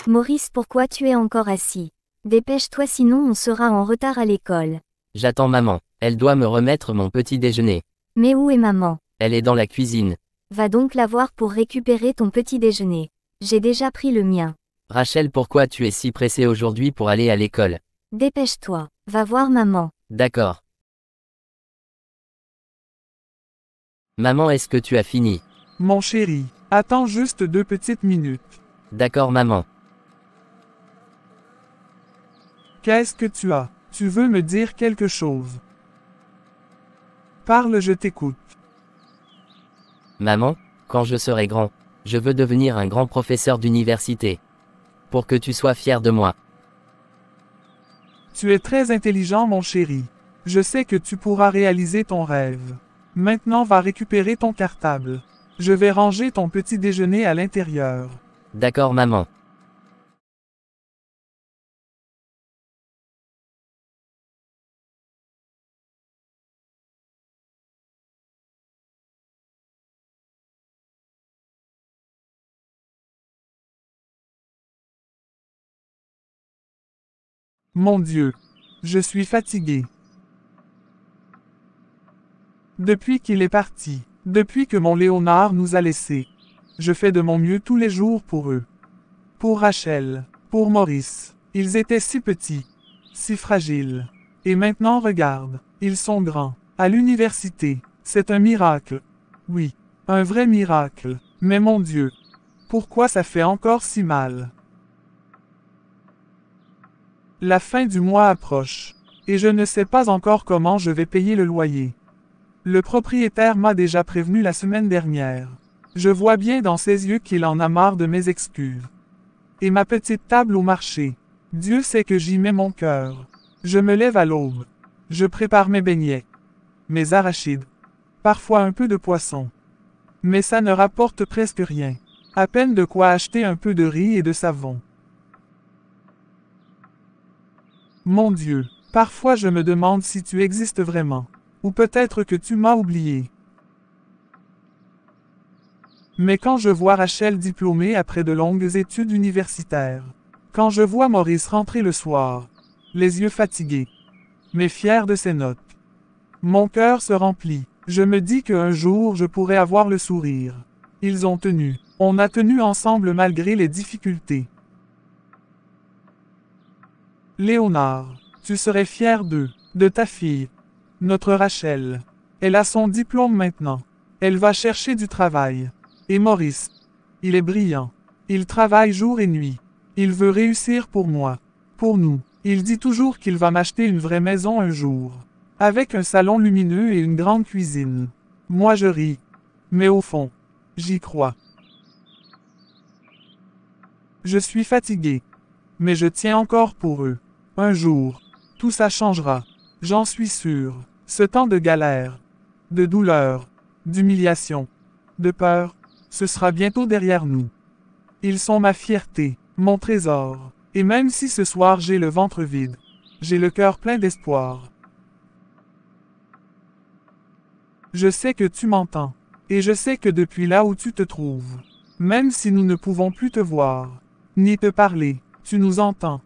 Maurice, pourquoi tu es encore assis? Dépêche-toi sinon on sera en retard à l'école. J'attends maman. Elle doit me remettre mon petit déjeuner. Mais où est maman? Elle est dans la cuisine. Va donc la voir pour récupérer ton petit déjeuner. J'ai déjà pris le mien. Rachel, pourquoi tu es si pressée aujourd'hui pour aller à l'école? Dépêche-toi, va voir maman. D'accord. Maman, est-ce que tu as fini? Mon chéri, attends juste 2 petites minutes. D'accord maman. Qu'est-ce que tu as? Tu veux me dire quelque chose? Parle, je t'écoute. Maman, quand je serai grand, je veux devenir un grand professeur d'université. Pour que tu sois fier de moi. Tu es très intelligent, mon chéri. Je sais que tu pourras réaliser ton rêve. Maintenant, va récupérer ton cartable. Je vais ranger ton petit déjeuner à l'intérieur. D'accord maman. Mon Dieu, je suis fatigué. Depuis qu'il est parti, depuis que mon Léonard nous a laissés, je fais de mon mieux tous les jours pour eux. Pour Rachel, pour Maurice, ils étaient si petits, si fragiles. Et maintenant regarde, ils sont grands. À l'université, c'est un miracle. Oui, un vrai miracle. Mais mon Dieu, pourquoi ça fait encore si mal? La fin du mois approche, et je ne sais pas encore comment je vais payer le loyer. Le propriétaire m'a déjà prévenu la semaine dernière. Je vois bien dans ses yeux qu'il en a marre de mes excuses. Et ma petite table au marché. Dieu sait que j'y mets mon cœur. Je me lève à l'aube. Je prépare mes beignets. Mes arachides. Parfois un peu de poisson. Mais ça ne rapporte presque rien. À peine de quoi acheter un peu de riz et de savon. Mon Dieu, parfois je me demande si tu existes vraiment. Ou peut-être que tu m'as oublié. Mais quand je vois Rachel diplômée après de longues études universitaires, quand je vois Maurice rentrer le soir, les yeux fatigués, mais fier de ses notes, mon cœur se remplit. Je me dis qu'un jour je pourrai avoir le sourire. Ils ont tenu. On a tenu ensemble malgré les difficultés. Léonard, tu serais fier d'eux, de ta fille. Notre Rachel. Elle a son diplôme maintenant. Elle va chercher du travail. Et Maurice. Il est brillant. Il travaille jour et nuit. Il veut réussir pour moi. Pour nous. Il dit toujours qu'il va m'acheter une vraie maison un jour. Avec un salon lumineux et une grande cuisine. Moi je ris. Mais au fond, j'y crois. Je suis fatigué. Mais je tiens encore pour eux. Un jour, tout ça changera. J'en suis sûr. Ce temps de galère, de douleur, d'humiliation, de peur, ce sera bientôt derrière nous. Ils sont ma fierté, mon trésor. Et même si ce soir j'ai le ventre vide, j'ai le cœur plein d'espoir. Je sais que tu m'entends. Et je sais que depuis là où tu te trouves, même si nous ne pouvons plus te voir, ni te parler, tu nous entends.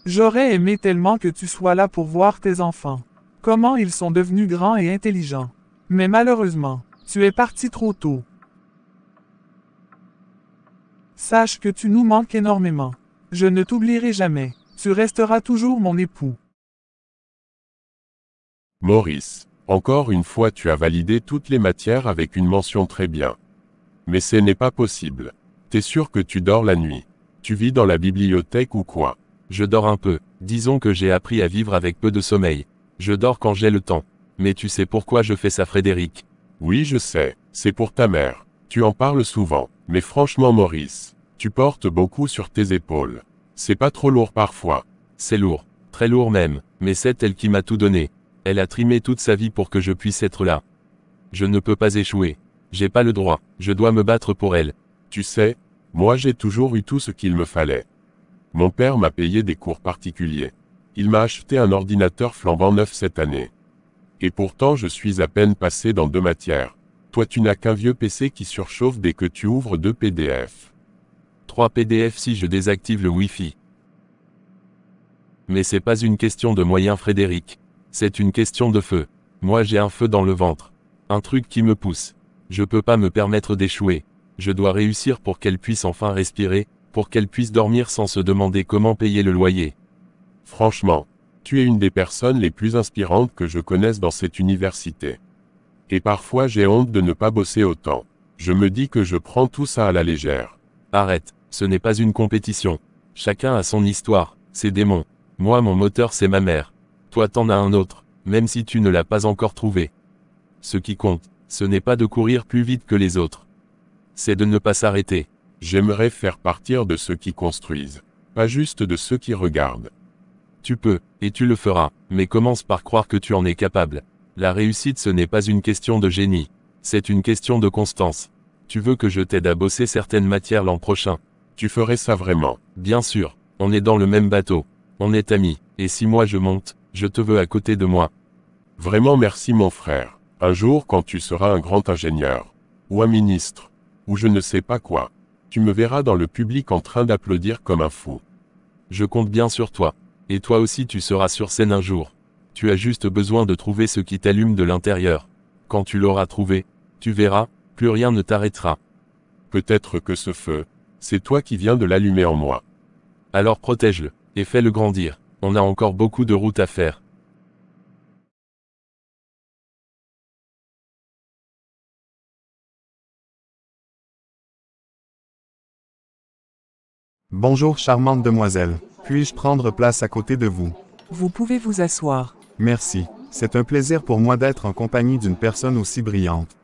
J'aurais aimé tellement que tu sois là pour voir tes enfants. Comment ils sont devenus grands et intelligents. Mais malheureusement, tu es parti trop tôt. Sache que tu nous manques énormément. Je ne t'oublierai jamais. Tu resteras toujours mon époux. Maurice, encore une fois tu as validé toutes les matières avec une mention très bien. Mais ce n'est pas possible. T'es sûr que tu dors la nuit? Tu vis dans la bibliothèque ou quoi? Je dors un peu. Disons que j'ai appris à vivre avec peu de sommeil. Je dors quand j'ai le temps. Mais tu sais pourquoi je fais ça, Frédéric? Oui, je sais. C'est pour ta mère. Tu en parles souvent. Mais franchement, Maurice, tu portes beaucoup sur tes épaules. C'est pas trop lourd parfois? C'est lourd. Très lourd même. Mais c'est elle qui m'a tout donné. Elle a trimé toute sa vie pour que je puisse être là. Je ne peux pas échouer. J'ai pas le droit. Je dois me battre pour elle. Tu sais, moi j'ai toujours eu tout ce qu'il me fallait. Mon père m'a payé des cours particuliers. Il m'a acheté un ordinateur flambant neuf cette année. Et pourtant je suis à peine passé dans 2 matières. Toi tu n'as qu'un vieux PC qui surchauffe dès que tu ouvres 2 PDF. 3 PDF si je désactive le Wi-Fi. Mais c'est pas une question de moyens, Frédéric. C'est une question de feu. Moi j'ai un feu dans le ventre. Un truc qui me pousse. Je peux pas me permettre d'échouer. Je dois réussir pour qu'elle puisse enfin respirer, pour qu'elle puisse dormir sans se demander comment payer le loyer. Franchement, tu es une des personnes les plus inspirantes que je connaisse dans cette université. Et parfois j'ai honte de ne pas bosser autant. Je me dis que je prends tout ça à la légère. Arrête, ce n'est pas une compétition. Chacun a son histoire, ses démons. Moi mon moteur c'est ma mère. Toi t'en as un autre, même si tu ne l'as pas encore trouvé. Ce qui compte, ce n'est pas de courir plus vite que les autres. C'est de ne pas s'arrêter. J'aimerais faire partir de ceux qui construisent, pas juste de ceux qui regardent. Tu peux, et tu le feras, mais commence par croire que tu en es capable. La réussite ce n'est pas une question de génie. C'est une question de constance. Tu veux que je t'aide à bosser certaines matières l'an prochain? Tu ferais ça vraiment? Bien sûr, on est dans le même bateau. On est amis, et si moi je monte, je te veux à côté de moi. Vraiment merci mon frère. Un jour quand tu seras un grand ingénieur, ou un ministre, ou je ne sais pas quoi, tu me verras dans le public en train d'applaudir comme un fou. Je compte bien sur toi. Et toi aussi tu seras sur scène un jour. Tu as juste besoin de trouver ce qui t'allume de l'intérieur. Quand tu l'auras trouvé, tu verras, plus rien ne t'arrêtera. Peut-être que ce feu, c'est toi qui viens de l'allumer en moi. Alors protège-le, et fais-le grandir. On a encore beaucoup de route à faire. Bonjour charmante demoiselle. Puis-je prendre place à côté de vous? Vous pouvez vous asseoir. Merci. C'est un plaisir pour moi d'être en compagnie d'une personne aussi brillante.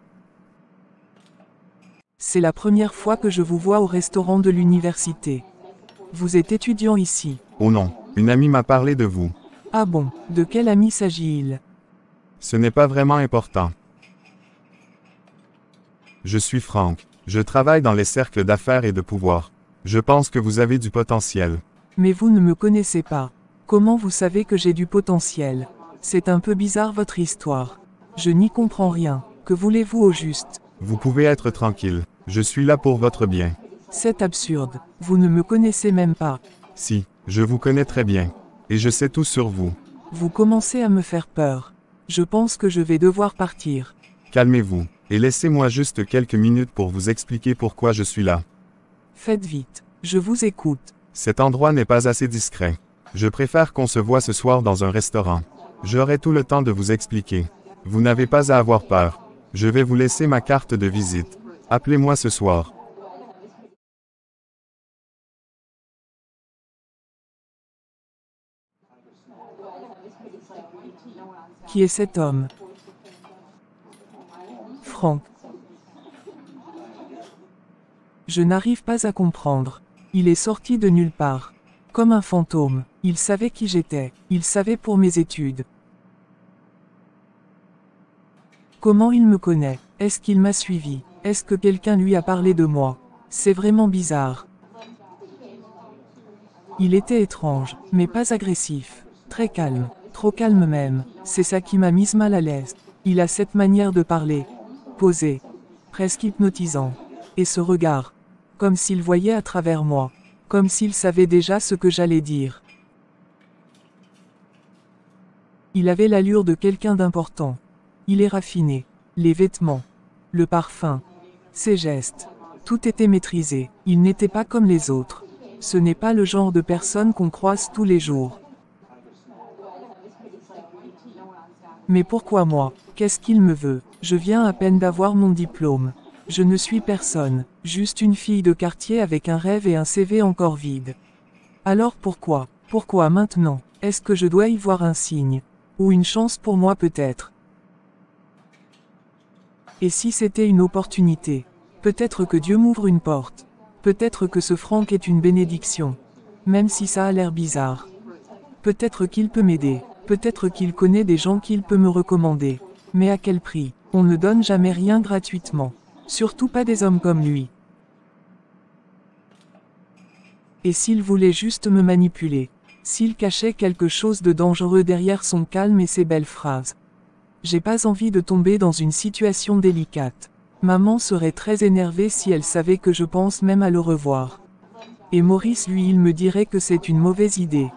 C'est la première fois que je vous vois au restaurant de l'université. Vous êtes étudiant ici. Oh non, une amie m'a parlé de vous. Ah bon, de quel ami s'agit-il? Ce n'est pas vraiment important. Je suis Franck. Je travaille dans les cercles d'affaires et de pouvoir. Je pense que vous avez du potentiel. Mais vous ne me connaissez pas. Comment vous savez que j'ai du potentiel? C'est un peu bizarre votre histoire. Je n'y comprends rien. Que voulez-vous au juste? Vous pouvez être tranquille. Je suis là pour votre bien. C'est absurde. Vous ne me connaissez même pas. Si, je vous connais très bien. Et je sais tout sur vous. Vous commencez à me faire peur. Je pense que je vais devoir partir. Calmez-vous, et laissez-moi juste quelques minutes pour vous expliquer pourquoi je suis là. Faites vite. Je vous écoute. Cet endroit n'est pas assez discret. Je préfère qu'on se voie ce soir dans un restaurant. J'aurai tout le temps de vous expliquer. Vous n'avez pas à avoir peur. Je vais vous laisser ma carte de visite. Appelez-moi ce soir. Qui est cet homme? Franck. Je n'arrive pas à comprendre. Il est sorti de nulle part. Comme un fantôme. Il savait qui j'étais. Il savait pour mes études. Comment il me connaît? Est-ce qu'il m'a suivi? Est-ce que quelqu'un lui a parlé de moi? C'est vraiment bizarre. Il était étrange, mais pas agressif. Très calme. Trop calme même. C'est ça qui m'a mise mal à l'aise. Il a cette manière de parler. Posé. Presque hypnotisant. Et ce regard. Comme s'il voyait à travers moi. Comme s'il savait déjà ce que j'allais dire. Il avait l'allure de quelqu'un d'important. Il est raffiné. Les vêtements. Le parfum. Ses gestes. Tout était maîtrisé. Il n'était pas comme les autres. Ce n'est pas le genre de personne qu'on croise tous les jours. Mais pourquoi moi? Qu'est-ce qu'il me veut? Je viens à peine d'avoir mon diplôme. Je ne suis personne, juste une fille de quartier avec un rêve et un CV encore vide. Alors pourquoi? Pourquoi maintenant? Est-ce que je dois y voir un signe? Ou une chance pour moi peut-être? Et si c'était une opportunité? Peut-être que Dieu m'ouvre une porte. Peut-être que ce Franck est une bénédiction. Même si ça a l'air bizarre. Peut-être qu'il peut m'aider. Peut-être qu'il connaît des gens qu'il peut me recommander. Mais à quel prix? On ne donne jamais rien gratuitement. Surtout pas des hommes comme lui. Et s'il voulait juste me manipuler? S'il cachait quelque chose de dangereux derrière son calme et ses belles phrases? J'ai pas envie de tomber dans une situation délicate. Maman serait très énervée si elle savait que je pense même à le revoir. Et Maurice, lui, il me dirait que c'est une mauvaise idée.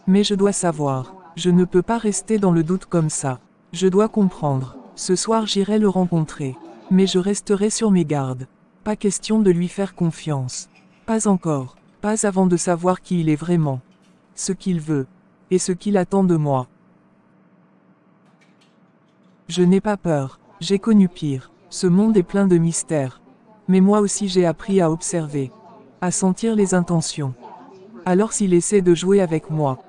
Mais je dois savoir. Je ne peux pas rester dans le doute comme ça. Je dois comprendre. Ce soir j'irai le rencontrer. Mais je resterai sur mes gardes. Pas question de lui faire confiance. Pas encore. Pas avant de savoir qui il est vraiment. Ce qu'il veut. Et ce qu'il attend de moi. Je n'ai pas peur. J'ai connu pire. Ce monde est plein de mystères. Mais moi aussi j'ai appris à observer. À sentir les intentions. Alors s'il essaie de jouer avec moi,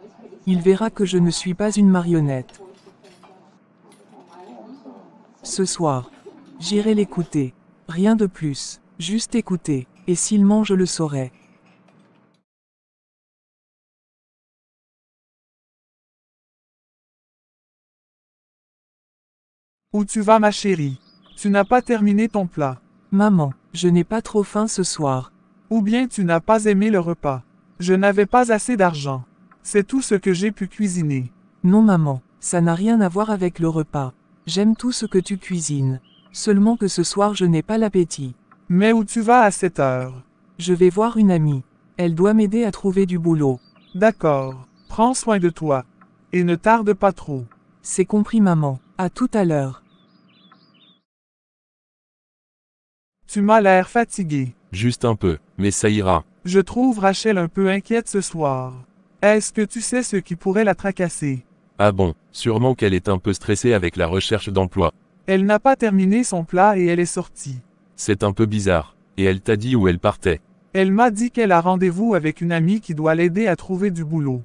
il verra que je ne suis pas une marionnette. Ce soir, j'irai l'écouter. Rien de plus. Juste écouter. Et s'il ment, je le saurai. Où tu vas, ma chérie? Tu n'as pas terminé ton plat. Maman, Je n'ai pas trop faim ce soir. Ou bien tu n'as pas aimé le repas. Je n'avais pas assez d'argent. C'est tout ce que j'ai pu cuisiner. non maman, ça n'a rien à voir avec le repas. J'aime tout ce que tu cuisines. Seulement que ce soir je n'ai pas l'appétit. Mais où tu vas à cette heure? Je vais voir une amie. Elle doit m'aider à trouver du boulot. D'accord. Prends soin de toi. Et ne tarde pas trop. C'est compris maman. À tout à l'heure. Tu m'as l'air fatigué. Juste un peu, mais ça ira. Je trouve Rachel un peu inquiète ce soir. Est-ce que tu sais ce qui pourrait la tracasser? Ah bon, sûrement qu'elle est un peu stressée avec la recherche d'emploi. Elle n'a pas terminé son plat et elle est sortie. C'est un peu bizarre. Et elle t'a dit où elle partait. Elle m'a dit qu'elle a rendez-vous avec une amie qui doit l'aider à trouver du boulot.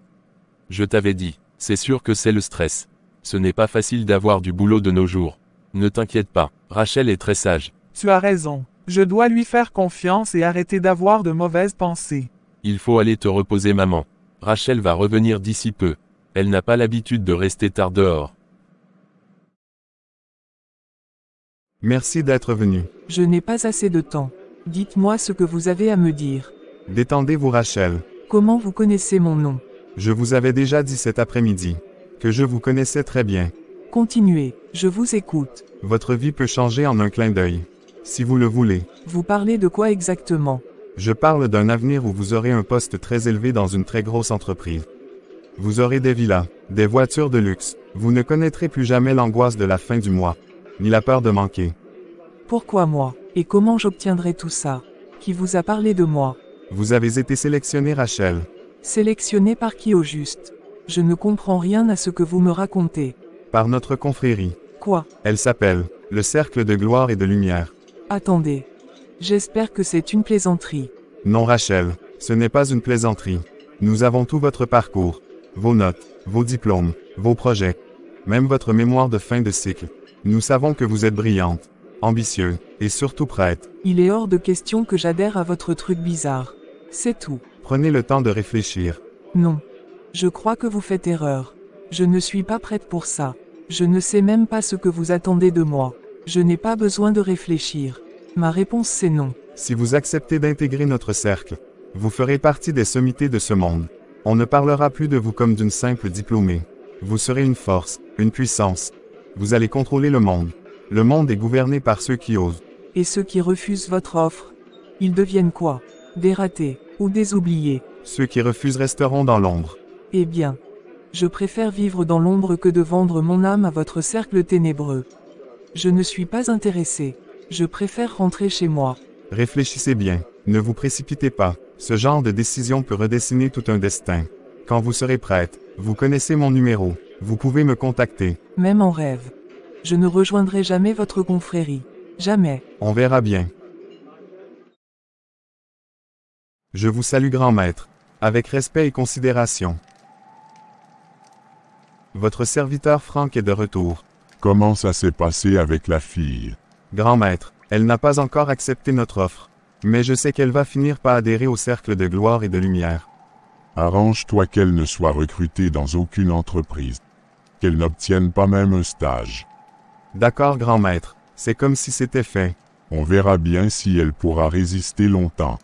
Je t'avais dit, c'est sûr que c'est le stress. Ce n'est pas facile d'avoir du boulot de nos jours. Ne t'inquiète pas, Rachel est très sage. Tu as raison. Je dois lui faire confiance et arrêter d'avoir de mauvaises pensées. Il faut aller te reposer maman. Rachel va revenir d'ici peu. Elle n'a pas l'habitude de rester tard dehors. Merci d'être venu. Je n'ai pas assez de temps. Dites-moi ce que vous avez à me dire. Détendez-vous Rachel. Comment vous connaissez mon nom? Je vous avais déjà dit cet après-midi que je vous connaissais très bien. Continuez, je vous écoute. Votre vie peut changer en un clin d'œil. Si vous le voulez. Vous parlez de quoi exactement? Je parle d'un avenir où vous aurez un poste très élevé dans une très grosse entreprise. Vous aurez des villas, des voitures de luxe. Vous ne connaîtrez plus jamais l'angoisse de la fin du mois, ni la peur de manquer. Pourquoi moi? Et comment j'obtiendrai tout ça? Qui vous a parlé de moi? Vous avez été sélectionné Rachel. Sélectionné par qui au juste? Je ne comprends rien à ce que vous me racontez. Par notre confrérie. Quoi? Elle s'appelle le Cercle de Gloire et de Lumière. Attendez. J'espère que c'est une plaisanterie. Non Rachel, ce n'est pas une plaisanterie. Nous avons tout votre parcours, vos notes, vos diplômes, vos projets, même votre mémoire de fin de cycle. Nous savons que vous êtes brillante, ambitieuse, et surtout prête. Il est hors de question que j'adhère à votre truc bizarre. C'est tout. Prenez le temps de réfléchir. Non. Je crois que vous faites erreur. Je ne suis pas prête pour ça. Je ne sais même pas ce que vous attendez de moi. Je n'ai pas besoin de réfléchir. Ma réponse c'est non. Si vous acceptez d'intégrer notre cercle, vous ferez partie des sommités de ce monde. On ne parlera plus de vous comme d'une simple diplômée. Vous serez une force, une puissance. Vous allez contrôler le monde. Le monde est gouverné par ceux qui osent. Et ceux qui refusent votre offre? Ils deviennent quoi? Des ratés, ou des oubliés? Ceux qui refusent resteront dans l'ombre. Eh bien. Je préfère vivre dans l'ombre que de vendre mon âme à votre cercle ténébreux. Je ne suis pas intéressé. Je préfère rentrer chez moi. Réfléchissez bien. Ne vous précipitez pas. Ce genre de décision peut redessiner tout un destin. Quand vous serez prête, vous connaissez mon numéro. Vous pouvez me contacter. Même en rêve. Je ne rejoindrai jamais votre confrérie. Jamais. On verra bien. Je vous salue grand maître. Avec respect et considération. Votre serviteur Franck est de retour. Comment ça s'est passé avec la fille? Grand maître, elle n'a pas encore accepté notre offre. Mais je sais qu'elle va finir par adhérer au cercle de gloire et de lumière. Arrange-toi qu'elle ne soit recrutée dans aucune entreprise. Qu'elle n'obtienne pas même un stage. D'accord grand maître, c'est comme si c'était fait. On verra bien si elle pourra résister longtemps.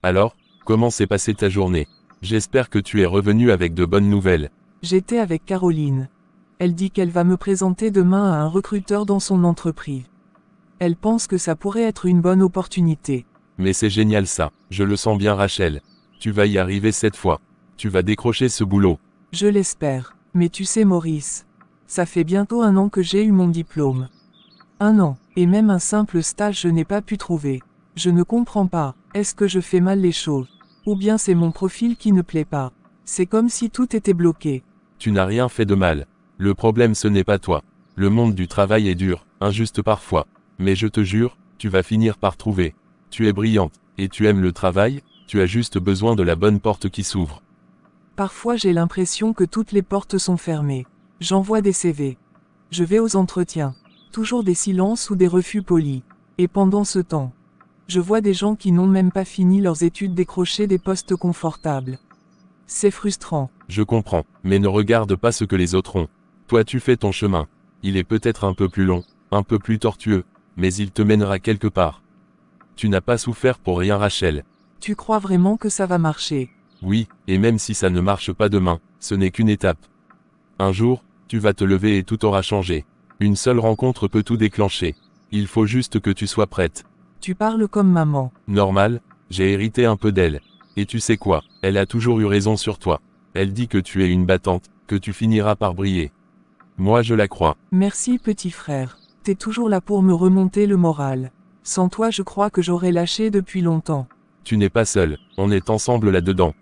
Alors, comment s'est passée ta journée? J'espère que tu es revenu avec de bonnes nouvelles. J'étais avec Caroline. Elle dit qu'elle va me présenter demain à un recruteur dans son entreprise. Elle pense que ça pourrait être une bonne opportunité. Mais c'est génial ça, je le sens bien Rachel. Tu vas y arriver cette fois. Tu vas décrocher ce boulot. Je l'espère. Mais tu sais Maurice, ça fait bientôt 1 an que j'ai eu mon diplôme. 1 an, et même un simple stage je n'ai pas pu trouver. Je ne comprends pas, est-ce que je fais mal les choses? Ou bien c'est mon profil qui ne plaît pas? C'est comme si tout était bloqué. Tu n'as rien fait de mal. Le problème ce n'est pas toi. Le monde du travail est dur, injuste parfois. Mais je te jure, tu vas finir par trouver. Tu es brillante, et tu aimes le travail, tu as juste besoin de la bonne porte qui s'ouvre. Parfois j'ai l'impression que toutes les portes sont fermées. J'envoie des CV. Je vais aux entretiens. Toujours des silences ou des refus polis. Et pendant ce temps, je vois des gens qui n'ont même pas fini leurs études décrocher des postes confortables. C'est frustrant. Je comprends, mais ne regarde pas ce que les autres ont. Toi tu fais ton chemin. Il est peut-être un peu plus long, un peu plus tortueux, mais il te mènera quelque part. Tu n'as pas souffert pour rien Rachel. Tu crois vraiment que ça va marcher? Oui, et même si ça ne marche pas demain, ce n'est qu'une étape. Un jour, tu vas te lever et tout aura changé. Une seule rencontre peut tout déclencher. Il faut juste que tu sois prête. Tu parles comme maman. Normal, j'ai hérité un peu d'elle. Et tu sais quoi, elle a toujours eu raison sur toi. Elle dit que tu es une battante, que tu finiras par briller. Moi je la crois. Merci petit frère. T'es toujours là pour me remonter le moral. Sans toi je crois que j'aurais lâché depuis longtemps. Tu n'es pas seul, on est ensemble là-dedans.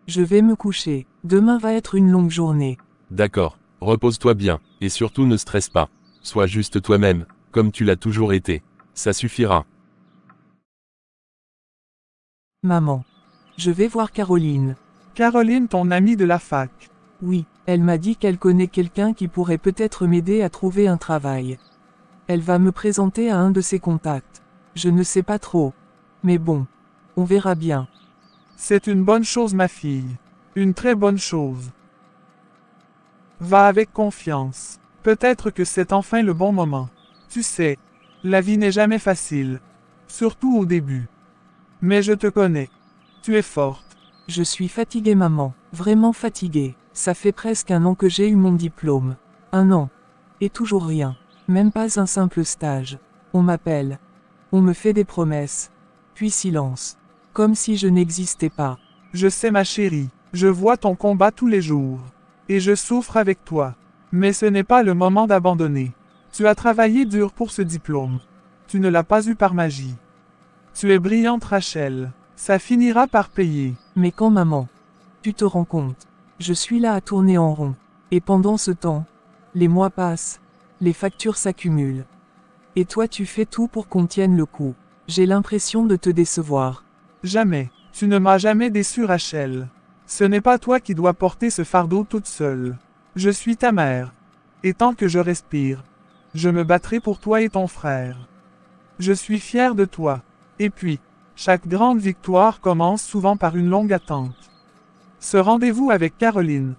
Je vais me coucher. Demain va être une longue journée. D'accord, repose-toi bien, et surtout ne stresse pas. Sois juste toi-même, comme tu l'as toujours été. Ça suffira. Maman. Je vais voir Caroline. Caroline, ton amie de la fac. Oui, elle m'a dit qu'elle connaît quelqu'un qui pourrait peut-être m'aider à trouver un travail. Elle va me présenter à un de ses contacts. Je ne sais pas trop. Mais bon, on verra bien. C'est une bonne chose ma fille. Une très bonne chose. Va avec confiance. Peut-être que c'est enfin le bon moment. Tu sais, la vie n'est jamais facile. Surtout au début. Mais je te connais. Tu es forte. Je suis fatiguée maman, vraiment fatiguée. Ça fait presque 1 an que j'ai eu mon diplôme. 1 an. Et toujours rien. Même pas un simple stage. On m'appelle. On me fait des promesses. Puis silence. Comme si je n'existais pas. Je sais ma chérie. Je vois ton combat tous les jours. Et je souffre avec toi. Mais ce n'est pas le moment d'abandonner. Tu as travaillé dur pour ce diplôme. Tu ne l'as pas eu par magie. Tu es brillante Rachel. Ça finira par payer. Mais quand maman? Tu te rends compte? Je suis là à tourner en rond. Et pendant ce temps, les mois passent. Les factures s'accumulent. Et toi tu fais tout pour qu'on tienne le coup. J'ai l'impression de te décevoir. Jamais. Tu ne m'as jamais déçu Rachel. Ce n'est pas toi qui dois porter ce fardeau toute seule. Je suis ta mère. Et tant que je respire, je me battrai pour toi et ton frère. Je suis fier de toi. Et puis, chaque grande victoire commence souvent par une longue attente. Ce rendez-vous avec Caroline,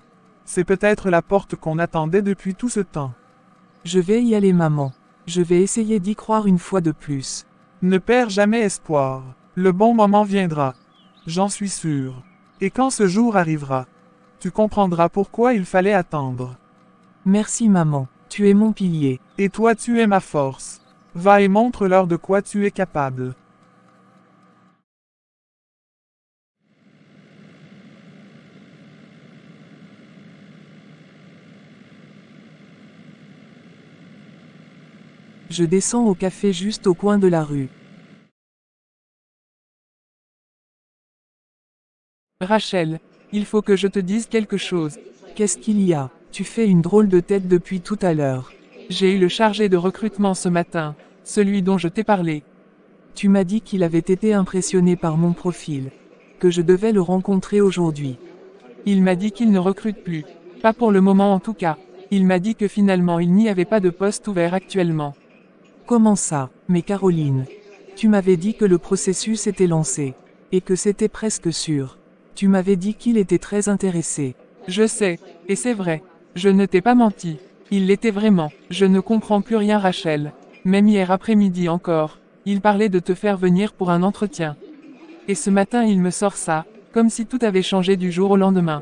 c'est peut-être la porte qu'on attendait depuis tout ce temps. Je vais y aller maman. Je vais essayer d'y croire une fois de plus. Ne perds jamais espoir. Le bon moment viendra. J'en suis sûr. Et quand ce jour arrivera, tu comprendras pourquoi il fallait attendre. Merci maman, tu es mon pilier. Et toi tu es ma force. Va et montre-leur de quoi tu es capable. Je descends au café juste au coin de la rue. Rachel, il faut que je te dise quelque chose. Qu'est-ce qu'il y a? Tu fais une drôle de tête depuis tout à l'heure. J'ai eu le chargé de recrutement ce matin, celui dont je t'ai parlé. Tu m'as dit qu'il avait été impressionné par mon profil, que je devais le rencontrer aujourd'hui. Il m'a dit qu'il ne recrute plus, pas pour le moment en tout cas. Il m'a dit que finalement il n'y avait pas de poste ouvert actuellement. Comment ça? Mais Caroline, tu m'avais dit que le processus était lancé, et que c'était presque sûr. Tu m'avais dit qu'il était très intéressé. Je sais, et c'est vrai. Je ne t'ai pas menti. Il l'était vraiment. Je ne comprends plus rien Rachel. Même hier après-midi encore. Il parlait de te faire venir pour un entretien. Et ce matin il me sort ça, comme si tout avait changé du jour au lendemain.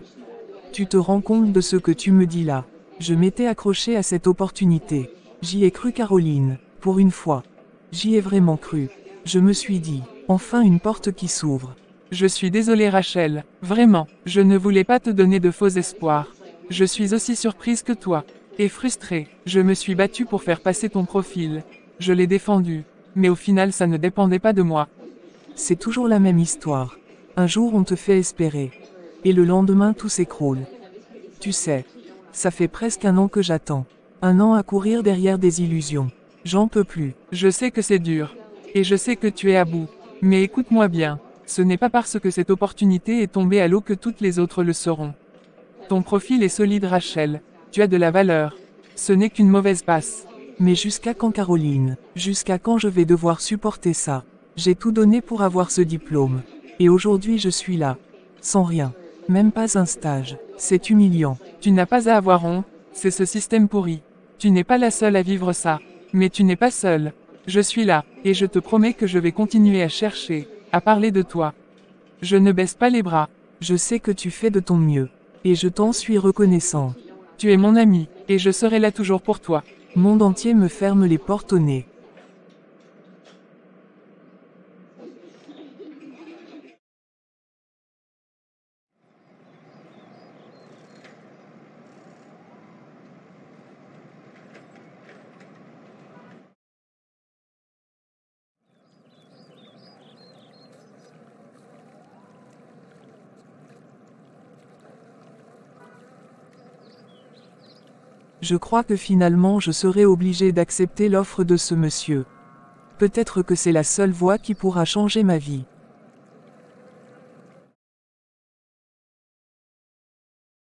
Tu te rends compte de ce que tu me dis là. Je m'étais accroché à cette opportunité. J'y ai cru Caroline, pour une fois. J'y ai vraiment cru. Je me suis dit, enfin une porte qui s'ouvre. Je suis désolée Rachel, vraiment, je ne voulais pas te donner de faux espoirs. Je suis aussi surprise que toi. Et frustrée, je me suis battue pour faire passer ton profil. Je l'ai défendu. Mais au final ça ne dépendait pas de moi. C'est toujours la même histoire. Un jour on te fait espérer. Et le lendemain tout s'écroule. Tu sais, ça fait presque 1 an que j'attends. 1 an à courir derrière des illusions. J'en peux plus. Je sais que c'est dur. Et je sais que tu es à bout. Mais écoute-moi bien. Ce n'est pas parce que cette opportunité est tombée à l'eau que toutes les autres le seront. Ton profil est solide Rachel. Tu as de la valeur. Ce n'est qu'une mauvaise passe. Mais jusqu'à quand Caroline? Jusqu'à quand je vais devoir supporter ça? J'ai tout donné pour avoir ce diplôme. Et aujourd'hui je suis là. Sans rien. Même pas un stage. C'est humiliant. Tu n'as pas à avoir honte, c'est ce système pourri. Tu n'es pas la seule à vivre ça. Mais tu n'es pas seule. Je suis là, et je te promets que je vais continuer à chercher, à parler de toi. Je ne baisse pas les bras. Je sais que tu fais de ton mieux. Et je t'en suis reconnaissant. Tu es mon ami, et je serai là toujours pour toi. Monde entier me ferme les portes au nez. Je crois que finalement je serai obligé d'accepter l'offre de ce monsieur. Peut-être que c'est la seule voie qui pourra changer ma vie.